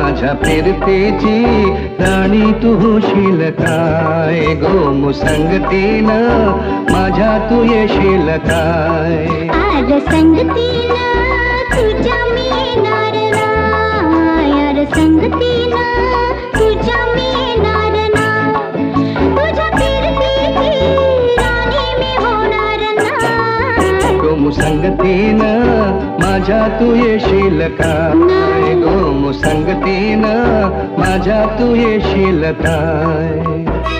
माझ्या फिरतेची राणी तू होशील काय गो मुसंगतीनं माझ्या तू येशील काय आज संगतीनं तुझ्या मी येणार ना यार संगतीनं तुझ्या मी येणार ना तुझ्या फिरतेची राणी मी होणार ना गो मुसंगतीनं माझ्या तू येशील काय गो मुसंगतीनं माझ्या तू येशील काय